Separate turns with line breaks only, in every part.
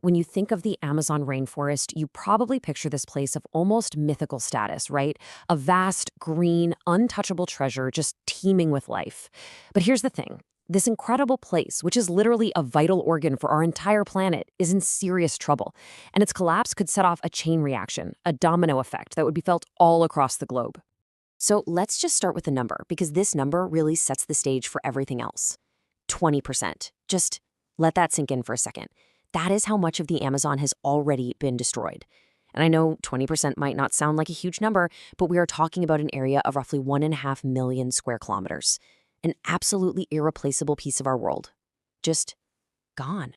When you think of the Amazon rainforest, you probably picture this place of almost mythical status, right? A vast, green, untouchable treasure just teeming with life. But here's the thing. This incredible place, which is literally a vital organ for our entire planet, is in serious trouble. And its collapse could set off a chain reaction, a domino effect that would be felt all across the globe. So let's just start with the number, because this number really sets the stage for everything else. 20%. Just let that sink in for a second. That is how much of the Amazon has already been destroyed. And I know 20% might not sound like a huge number, but we are talking about an area of roughly 1.5 million square kilometers. An absolutely irreplaceable piece of our world. Just gone.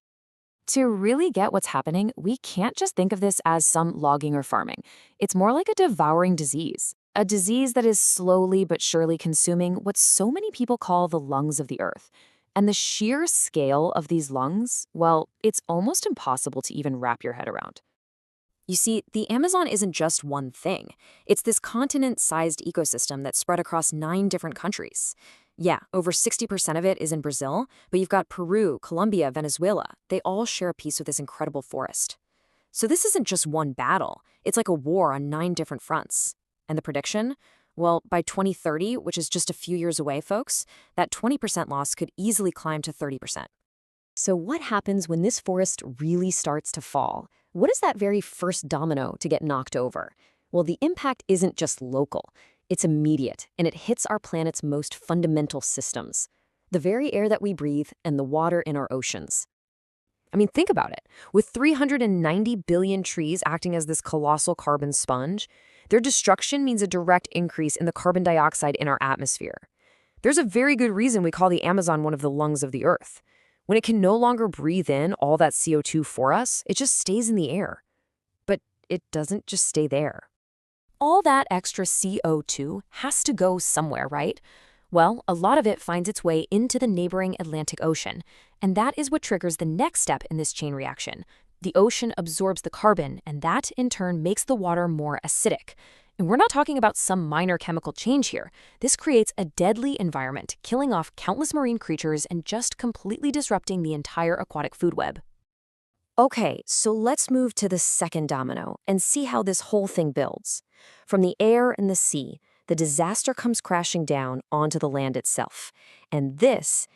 To really get what's happening, we can't just think of this as some logging or farming. It's more like a devouring disease. A disease that is slowly but surely consuming what so many people call the lungs of the earth. And the sheer scale of these lungs, well, it's almost impossible to even wrap your head around. You see, the Amazon isn't just one thing. It's this continent-sized ecosystem that's spread across 9 different countries. Yeah, over 60% of it is in Brazil, but you've got Peru, Colombia, Venezuela. They all share a piece of this incredible forest. So this isn't just one battle. It's like a war on 9 different fronts. And the prediction? Well, by 2030, which is just a few years away, folks, that 20% loss could easily climb to 30%.
So what happens when this forest really starts to fall? What is that very first domino to get knocked over? Well, the impact isn't just local. It's immediate, and it hits our planet's most fundamental systems. The very air that we breathe and the water in our oceans. I mean, think about it. With 390 billion trees acting as this colossal carbon sponge, their destruction means a direct increase in the carbon dioxide in our atmosphere. There's a very good reason we call the Amazon one of the lungs of the Earth. When it can no longer breathe in all that CO2 for us, it just stays in the air. But it doesn't just stay there. All that extra CO2 has to go somewhere, right? Well, a lot of it finds its way into the neighboring Atlantic Ocean, and that is what triggers the next step in this chain reaction. The ocean absorbs the carbon, and that, in turn, makes the water more acidic. And we're not talking about some minor chemical change here. This creates a deadly environment, killing off countless marine creatures and just completely disrupting the entire aquatic food web. Okay, so let's move to the second domino and see how this whole thing builds. From the air and the sea, the disaster comes crashing down onto the land itself. And this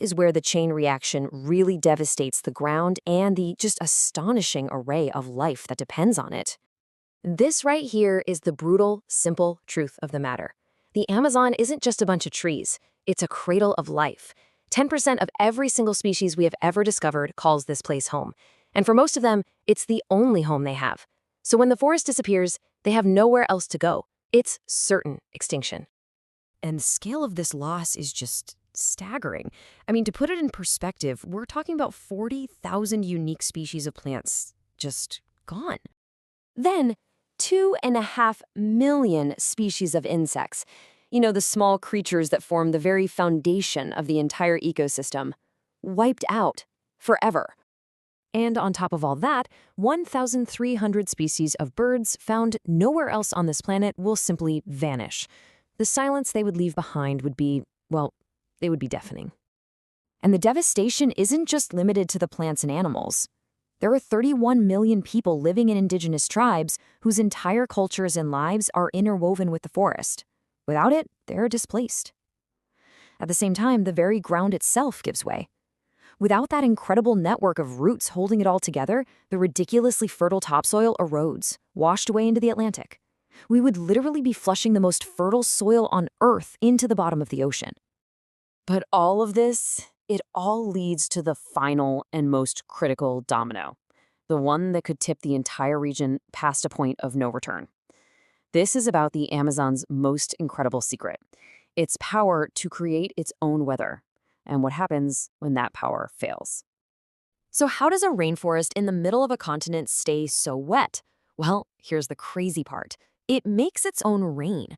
is where the chain reaction really devastates the ground and the just astonishing array of life that depends on it. This right here is the brutal, simple truth of the matter. The Amazon isn't just a bunch of trees. It's a cradle of life. 10% of every single species we have ever discovered calls this place home. And for most of them, it's the only home they have. So when the forest disappears, they have nowhere else to go. It's certain extinction. And the scale of this loss is just staggering. I mean, to put it in perspective, we're talking about 40,000 unique species of plants just gone. Then, 2.5 million species of insects. The small creatures that form the very foundation of the entire ecosystem. Wiped out. Forever. And on top of all that, 1,300 species of birds found nowhere else on this planet will simply vanish. The silence they would leave behind would be, well, they would be deafening. And the devastation isn't just limited to the plants and animals. There are 31 million people living in indigenous tribes whose entire cultures and lives are interwoven with the forest. Without it, they're displaced. At the same time, the very ground itself gives way. Without that incredible network of roots holding it all together, the ridiculously fertile topsoil erodes, washed away into the Atlantic. We would literally be flushing the most fertile soil on Earth into the bottom of the ocean. But all of this, it all leads to the final and most critical domino, the one that could tip the entire region past a point of no return. This is about the Amazon's most incredible secret, its power to create its own weather, and what happens when that power fails. So how does a rainforest in the middle of a continent stay so wet? Well, here's the crazy part. It makes its own rain.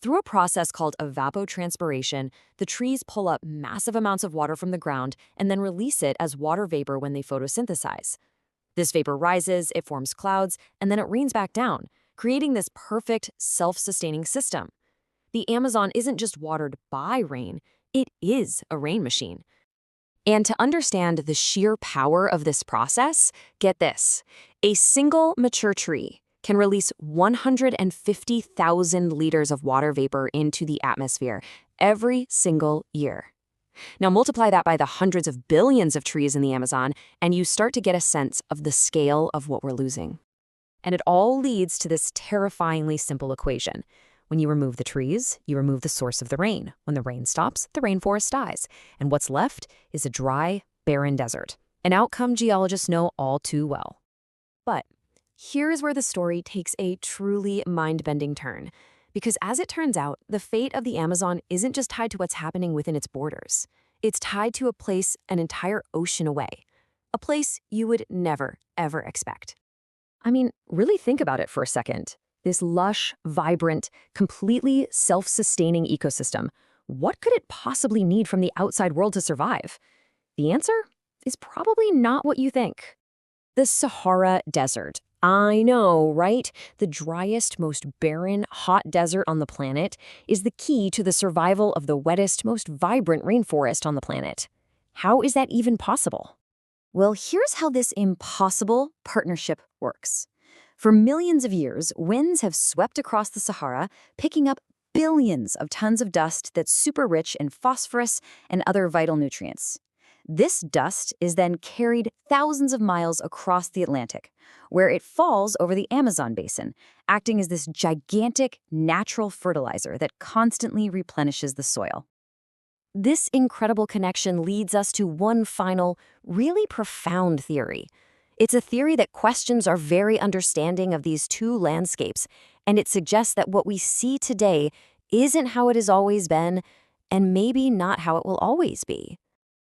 Through a process called evapotranspiration, the trees pull up massive amounts of water from the ground and then release it as water vapor when they photosynthesize. This vapor rises, it forms clouds, and then it rains back down, creating this perfect, self-sustaining system. The Amazon isn't just watered by rain, it is a rain machine.
And to understand the sheer power of this process, get this. A single mature tree can release 150,000 liters of water vapor into the atmosphere every single year. Now multiply that by the hundreds of billions of trees in the Amazon, and you start to get a sense of the scale of what we're losing. And it all leads to this terrifyingly simple equation. When you remove the trees, you remove the source of the rain. When the rain stops, the rainforest dies. And what's left is a dry, barren desert, an outcome geologists know all too well. But here's where the story takes a truly mind-bending turn. Because as it turns out, the fate of the Amazon isn't just tied to what's happening within its borders. It's tied to a place an entire ocean away. A place you would never, ever expect. I mean, really think about it for a second. This lush, vibrant, completely self-sustaining ecosystem, what could it possibly need from the outside world to survive? The answer is probably not what you think. The Sahara Desert. I know, right? The driest, most barren, hot desert on the planet is the key to the survival of the wettest, most vibrant rainforest on the planet. How is that even possible? Well, here's how this impossible partnership works. For millions of years, winds have swept across the Sahara, picking up billions of tons of dust that's super rich in phosphorus and other vital nutrients. This dust is then carried thousands of miles across the Atlantic, where it falls over the Amazon basin, acting as this gigantic natural fertilizer that constantly replenishes the soil. This incredible connection leads us to one final, really profound theory. It's a theory that questions our very understanding of these two landscapes, and it suggests that what we see today isn't how it has always been, and maybe not how it will always be.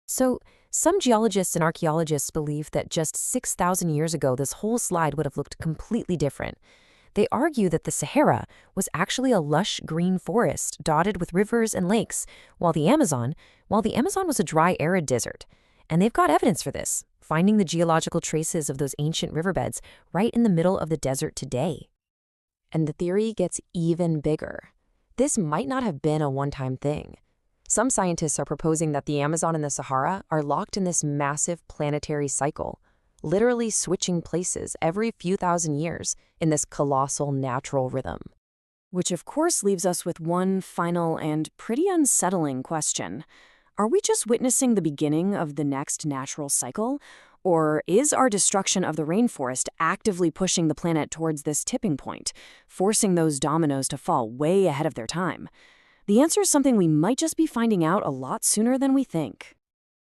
So, some geologists and archaeologists believe that just 6,000 years ago, this whole slide would have looked completely different. They argue that the Sahara was actually a lush green forest dotted with rivers and lakes, while the Amazon was a dry, arid desert. And they've got evidence for this, finding the geological traces of those ancient riverbeds right in the middle of the desert today. And the theory gets even bigger. This might not have been a one-time thing. Some scientists are proposing that the Amazon and the Sahara are locked in this massive planetary cycle, literally switching places every few thousand years in this colossal natural rhythm. Which of course leaves us with one final and pretty unsettling question. Are we just witnessing the beginning of the next natural cycle? Or is our destruction of the rainforest actively pushing the planet towards this tipping point, forcing those dominoes to fall way ahead of their time? The answer is something we might just be finding out a lot sooner than we think.